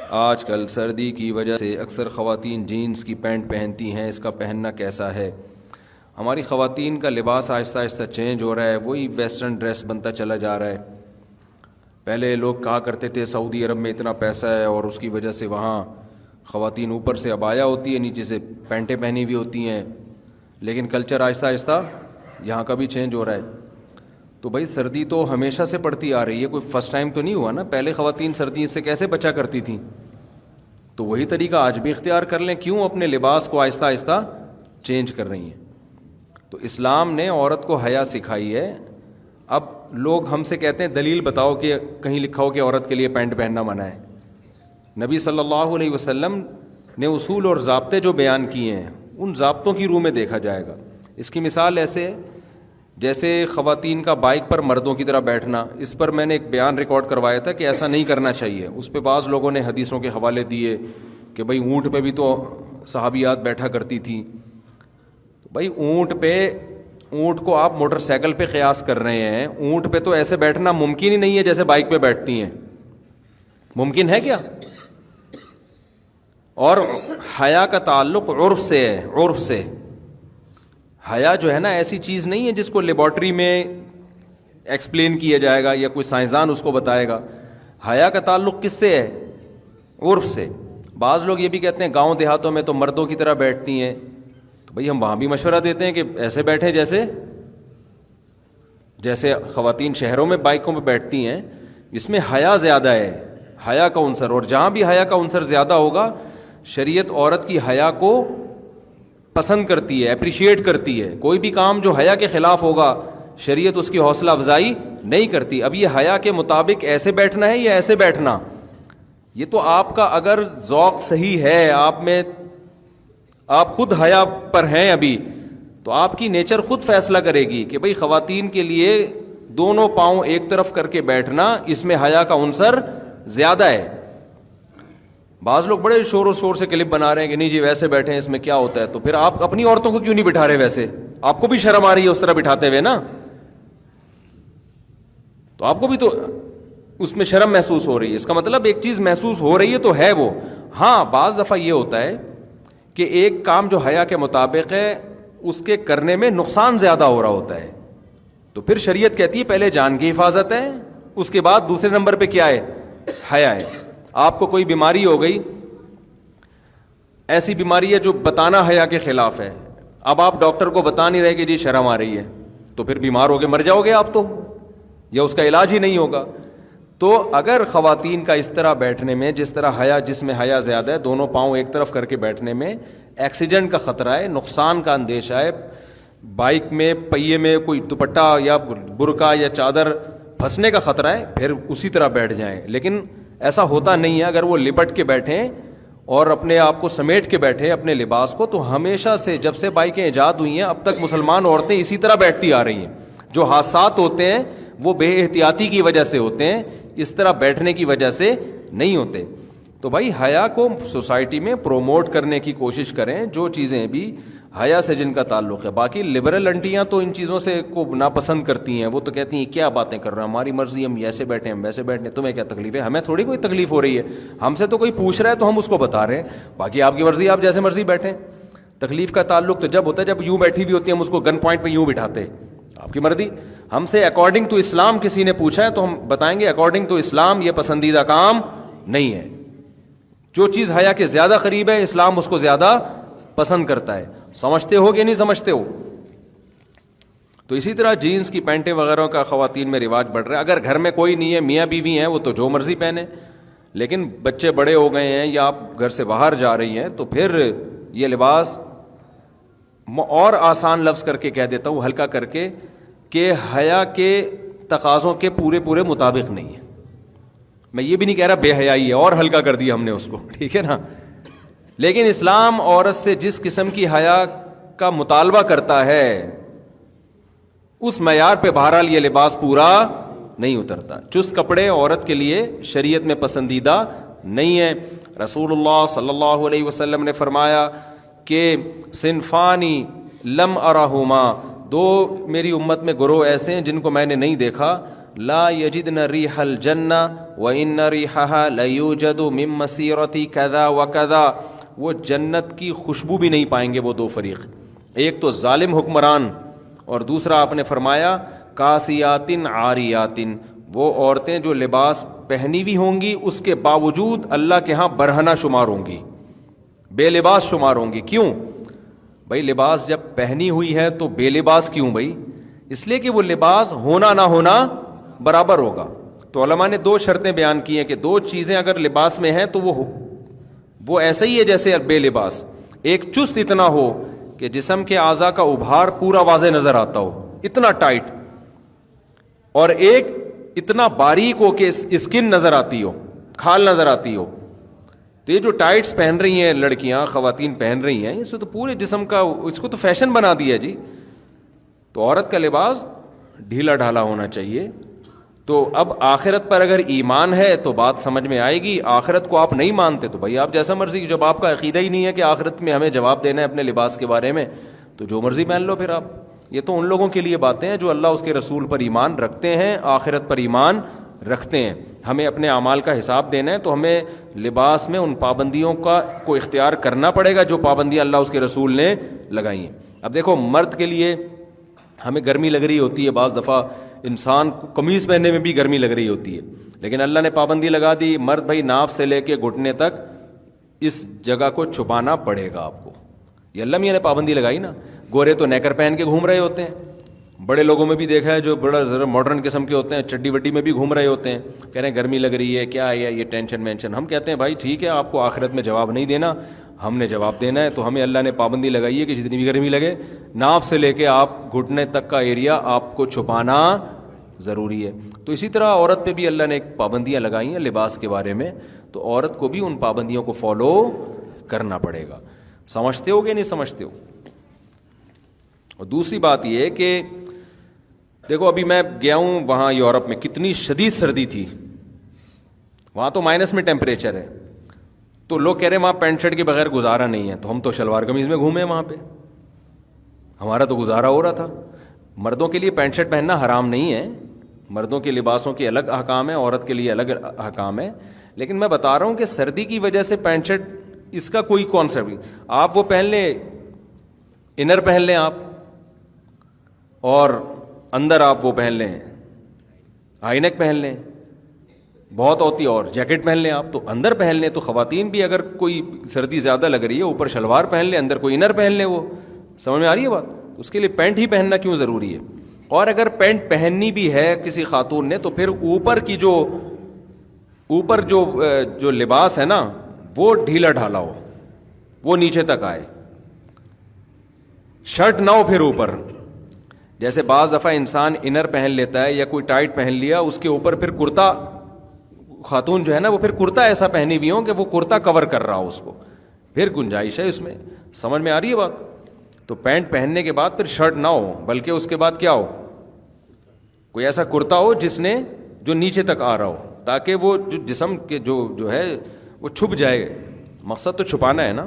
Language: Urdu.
آج کل سردی کی وجہ سے اکثر خواتین جینس کی پینٹ پہنتی ہیں، اس کا پہننا کیسا ہے؟ ہماری خواتین کا لباس آہستہ آہستہ چینج ہو رہا ہے، وہی ویسٹرن ڈریس بنتا چلا جا رہا ہے۔ پہلے لوگ کہا کرتے تھے سعودی عرب میں اتنا پیسہ ہے اور اس کی وجہ سے وہاں خواتین اوپر سے عبایا ہوتی ہے، نیچے سے پینٹیں پہنی ہوئی ہوتی ہیں، لیکن کلچر آہستہ آہستہ یہاں کا بھی چینج ہو رہا ہے۔ تو بھائی سردی تو ہمیشہ سے پڑتی آ رہی ہے، کوئی فرسٹ ٹائم تو نہیں ہوا نا۔ پہلے خواتین سردی سے کیسے بچا کرتی تھیں، تو وہی طریقہ آج بھی اختیار کر لیں، کیوں اپنے لباس کو آہستہ آہستہ چینج کر رہی ہیں؟ تو اسلام نے عورت کو حیا سکھائی ہے۔ اب لوگ ہم سے کہتے ہیں دلیل بتاؤ کہ کہیں لکھا ہو کہ عورت کے لیے پینٹ پہننا منع ہے۔ نبی صلی اللہ علیہ وسلم نے اصول اور ضابطے جو بیان کیے ہیں ان ضابطوں کی روح میں دیکھا جائے گا۔ اس کی مثال ایسے جیسے خواتین کا بائک پر مردوں کی طرح بیٹھنا، اس پر میں نے ایک بیان ریکارڈ کروایا تھا کہ ایسا نہیں کرنا چاہیے۔ اس پہ بعض لوگوں نے حدیثوں کے حوالے دیے کہ بھئی اونٹ پہ بھی تو صحابیات بیٹھا کرتی تھیں۔ بھئی اونٹ کو آپ موٹر سائیکل پہ قیاس کر رہے ہیں، اونٹ پہ تو ایسے بیٹھنا ممکن ہی نہیں ہے جیسے بائک پہ بیٹھتی ہیں، ممکن ہے کیا؟ اور حیا کا تعلق عرف سے ہے، عرف سے۔ حیا جو ہے نا ایسی چیز نہیں ہے جس کو لیبارٹری میں ایکسپلین کیا جائے گا یا کوئی سائنسدان اس کو بتائے گا۔ حیا کا تعلق کس سے ہے؟ عرف سے۔ بعض لوگ یہ بھی کہتے ہیں گاؤں دیہاتوں میں تو مردوں کی طرح بیٹھتی ہیں، تو بھئی ہم وہاں بھی مشورہ دیتے ہیں کہ ایسے بیٹھیں جیسے خواتین شہروں میں بائکوں پہ بیٹھتی ہیں۔ اس میں حیا زیادہ ہے، حیا کا عنصر، اور جہاں بھی حیا کا عنصر زیادہ ہوگا شریعت عورت کی حیا کو پسند کرتی ہے، اپریشیٹ کرتی ہے۔ کوئی بھی کام جو حیا کے خلاف ہوگا شریعت اس کی حوصلہ افزائی نہیں کرتی۔ اب یہ حیا کے مطابق ایسے بیٹھنا ہے یا ایسے بیٹھنا، یہ تو آپ کا اگر ذوق صحیح ہے، آپ خود حیا پر ہیں ابھی، تو آپ کی نیچر خود فیصلہ کرے گی کہ بھئی خواتین کے لیے دونوں پاؤں ایک طرف کر کے بیٹھنا، اس میں حیا کا عنصر زیادہ ہے۔ بعض لوگ بڑے شور و شور سے کلپ بنا رہے ہیں کہ نہیں جی ویسے بیٹھے ہیں، اس میں کیا ہوتا ہے؟ تو پھر آپ اپنی عورتوں کو کیوں نہیں بٹھا رہے ویسے؟ آپ کو بھی شرم آ رہی ہے اس طرح بٹھاتے ہوئے نا، تو آپ کو بھی تو اس میں شرم محسوس ہو رہی ہے۔ اس کا مطلب ایک چیز محسوس ہو رہی ہے تو ہے وہ۔ ہاں بعض دفعہ یہ ہوتا ہے کہ ایک کام جو حیا کے مطابق ہے اس کے کرنے میں نقصان زیادہ ہو رہا ہوتا ہے، تو پھر شریعت کہتی ہے پہلے جان کی حفاظت ہے، اس کے بعد دوسرے نمبر پہ کیا ہے؟ حیا ہے۔ آپ کو کوئی بیماری ہو گئی، ایسی بیماری ہے جو بتانا حیا کے خلاف ہے، اب آپ ڈاکٹر کو بتا نہیں رہے کہ جی شرم آ رہی ہے، تو پھر بیمار ہو کے مر جاؤ گے آپ تو، یا اس کا علاج ہی نہیں ہوگا۔ تو اگر خواتین کا اس طرح بیٹھنے میں، جس طرح حیا، جس میں حیا زیادہ ہے، دونوں پاؤں ایک طرف کر کے بیٹھنے میں ایکسیڈنٹ کا خطرہ ہے، نقصان کا اندیشہ ہے، بائک میں پہیے میں کوئی دوپٹہ یا برقع یا چادر پھنسنے کا خطرہ ہے، پھر اسی طرح بیٹھ جائیں۔ لیکن ایسا ہوتا نہیں ہے، اگر وہ لپٹ کے بیٹھیں اور اپنے آپ کو سمیٹ کے بیٹھیں اپنے لباس کو، تو ہمیشہ سے جب سے بائکیں ایجاد ہوئی ہیں اب تک مسلمان عورتیں اسی طرح بیٹھتی آ رہی ہیں۔ جو حادثات ہوتے ہیں وہ بے احتیاطی کی وجہ سے ہوتے ہیں، اس طرح بیٹھنے کی وجہ سے نہیں ہوتے۔ تو بھائی حیا کو سوسائٹی میں پروموٹ کرنے کی کوشش کریں، جو چیزیں بھی حیا سے جن کا تعلق ہے۔ باقی لبرل انٹیاں تو ان چیزوں سے کو ناپسند کرتی ہیں، وہ تو کہتی ہیں کیا باتیں کر رہے ہیں، ہماری مرضی، ہم ایسے بیٹھیں ہم ویسے بیٹھیں، تمہیں کیا تکلیف ہے؟ ہمیں تھوڑی کوئی تکلیف ہو رہی ہے، ہم سے تو کوئی پوچھ رہا ہے تو ہم اس کو بتا رہے ہیں، باقی آپ کی مرضی، آپ جیسے مرضی بیٹھیں۔ تکلیف کا تعلق تو جب ہوتا ہے جب یوں بیٹھی ہوئی ہوتی ہے، ہم اس کو گن پوائنٹ پہ یوں بٹھاتے، آپ کی مرضی۔ ہم سے اکارڈنگ ٹو اسلام کسی نے پوچھا ہے تو ہم بتائیں گے اکارڈنگ ٹو اسلام یہ پسندیدہ کام نہیں ہے۔ جو چیز حیا کے زیادہ قریب ہے اسلام اس کو زیادہ پسند کرتا ہے۔ سمجھتے ہو کہ نہیں سمجھتے ہو؟ تو اسی طرح جینس کی پینٹیں وغیرہ کا خواتین میں رواج بڑھ رہا ہے۔ اگر گھر میں کوئی نہیں ہے، میاں بیوی ہیں، وہ تو جو مرضی پہنے، لیکن بچے بڑے ہو گئے ہیں یا آپ گھر سے باہر جا رہی ہیں تو پھر یہ لباس، اور آسان لفظ کر کے کہہ دیتا ہوں ہلکا کر کے، کہ حیا کے تقاضوں کے پورے مطابق نہیں ہے۔ میں یہ بھی نہیں کہہ رہا بے حیائی ہے، اور ہلکا کر دیا ہم نے اس کو، ٹھیک ہے نا۔ لیکن اسلام عورت سے جس قسم کی حیا کا مطالبہ کرتا ہے اس معیار پہ بہرحال یہ لباس پورا نہیں اترتا۔ چست کپڑے عورت کے لیے شریعت میں پسندیدہ نہیں ہے۔ رسول اللہ صلی اللہ علیہ وسلم نے فرمایا کہ صنفانی لم ارہما، دو میری امت میں گروہ ایسے ہیں جن کو میں نے نہیں دیکھا، لا یجدن ریح الجنہ وان ریحها لیوجد من مسیرۃ کذا وکذا، وہ جنت کی خوشبو بھی نہیں پائیں گے وہ دو فریق، ایک تو ظالم حکمران اور دوسرا آپ نے فرمایا کاسیات عاریات، وہ عورتیں جو لباس پہنی ہوئی ہوں گی اس کے باوجود اللہ کے ہاں برہنہ شمار ہوں گی، بے لباس شمار ہوں گی۔ کیوں بھائی؟ لباس جب پہنی ہوئی ہے تو بے لباس کیوں بھائی؟ اس لیے کہ وہ لباس ہونا نہ ہونا برابر ہوگا۔ تو علماء نے دو شرطیں بیان کی ہیں کہ دو چیزیں اگر لباس میں ہیں تو وہ ایسا ہی ہے جیسے بے لباس، ایک چست اتنا ہو کہ جسم کے اعضاء کا ابھار پورا واضح نظر آتا ہو، اتنا ٹائٹ، اور ایک اتنا باریک ہو کہ اسکن نظر آتی ہو، کھال نظر آتی ہو۔ تو یہ جو ٹائٹس پہن رہی ہیں لڑکیاں، خواتین پہن رہی ہیں، اس سے تو پورے جسم کا، اس کو تو فیشن بنا دیا جی۔ تو عورت کا لباس ڈھیلا ڈھالا ہونا چاہیے۔ تو اب آخرت پر اگر ایمان ہے تو بات سمجھ میں آئے گی، آخرت کو آپ نہیں مانتے تو بھائی آپ جیسا مرضی، جب آپ کا عقیدہ ہی نہیں ہے کہ آخرت میں ہمیں جواب دینا ہے اپنے لباس کے بارے میں تو جو مرضی پہن لو پھر آپ۔ یہ تو ان لوگوں کے لیے باتیں ہیں جو اللہ اس کے رسول پر ایمان رکھتے ہیں، آخرت پر ایمان رکھتے ہیں۔ ہمیں اپنے اعمال کا حساب دینا ہے تو ہمیں لباس میں ان پابندیوں کو اختیار کرنا پڑے گا جو پابندیاں اللہ اس کے رسول نے لگائی ہیں۔ اب دیکھو، مرد کے لیے ہمیں گرمی لگ رہی ہوتی ہے، بعض دفعہ انسان کو قمیض پہننے میں بھی گرمی لگ رہی ہوتی ہے، لیکن اللہ نے پابندی لگا دی، مرد بھائی ناف سے لے کے گھٹنے تک اس جگہ کو چھپانا پڑے گا آپ کو۔ یہ اللہ میاں نے پابندی لگائی نا۔ گورے تو نیکر پہن کے گھوم رہے ہوتے ہیں، بڑے لوگوں میں بھی دیکھا ہے جو بڑا ذرا ماڈرن قسم کے ہوتے ہیں، چڈی وڈی میں بھی گھوم رہے ہوتے ہیں، کہہ رہے ہیں گرمی لگ رہی ہے، کیا ہے یہ ٹینشن مینشن۔ ہم کہتے ہیں بھائی ٹھیک ہے، آپ کو آخرت میں جواب نہیں دینا، ہم نے جواب دینا ہے، تو ہمیں اللہ نے پابندی لگائی ہے کہ جتنی بھی گرمی لگے ناف سے لے کے آپ گھٹنے تک کا ایریا آپ کو چھپانا ضروری ہے۔ تو اسی طرح عورت پہ بھی اللہ نے ایک پابندیاں لگائی ہیں لباس کے بارے میں، تو عورت کو بھی ان پابندیوں کو فالو کرنا پڑے گا۔ سمجھتے ہو کہ نہیں سمجھتے ہو؟ اور دوسری بات یہ ہے کہ دیکھو، ابھی میں گیا ہوں وہاں یورپ میں، کتنی شدید سردی تھی، وہاں تو مائنس میں ٹیمپریچر ہے، تو لوگ کہہ رہے ہیں وہاں پینٹ شرٹ کے بغیر گزارا نہیں ہے، تو ہم تو شلوار قمیض میں گھومے وہاں پہ، ہمارا تو گزارا ہو رہا تھا۔ مردوں کے لیے پینٹ شرٹ پہننا حرام نہیں ہے، مردوں کے لباسوں کے الگ احکام ہیں، عورت کے لیے الگ احکام ہے، لیکن میں بتا رہا ہوں کہ سردی کی وجہ سے پینٹ شرٹ اس کا کوئی کانسیپٹ نہیں۔ آپ وہ پہن لیں، انر پہن لیں آپ، اور اندر آپ وہ پہن لیں ہائی نیک پہن لیں، بہت ہوتی، اور جیکٹ پہن لیں آپ، تو اندر پہن لیں۔ تو خواتین بھی اگر کوئی سردی زیادہ لگ رہی ہے اوپر شلوار پہن لیں، اندر کوئی انر پہن لیں، وہ سمجھ میں آ رہی ہے بات؟ اس کے لیے پینٹ ہی پہننا کیوں ضروری ہے؟ اور اگر پینٹ پہننی بھی ہے کسی خاتون نے تو پھر اوپر جو لباس ہے نا وہ ڈھیلا ڈھالا ہو، وہ نیچے تک آئے، شرٹ نہ ہو پھر اوپر۔ جیسے بعض دفعہ انسان انر پہن لیتا ہے یا کوئی ٹائٹ پہن لیا، اس کے اوپر پھر کرتا، خاتون جو ہے نا وہ پھر کرتا ایسا پہنی ہوئی ہو کہ وہ کرتا کور کر رہا ہو اس کو، پھر گنجائش ہے اس میں۔ سمجھ میں آ رہی ہے بات؟ تو پینٹ پہننے کے بعد پھر شرٹ نہ ہو، بلکہ اس کے بعد کیا ہو، کوئی ایسا کرتا ہو جو نیچے تک آ رہا ہو، تاکہ وہ جو جسم کے جو ہے وہ چھپ جائے۔ مقصد تو چھپانا ہے نا۔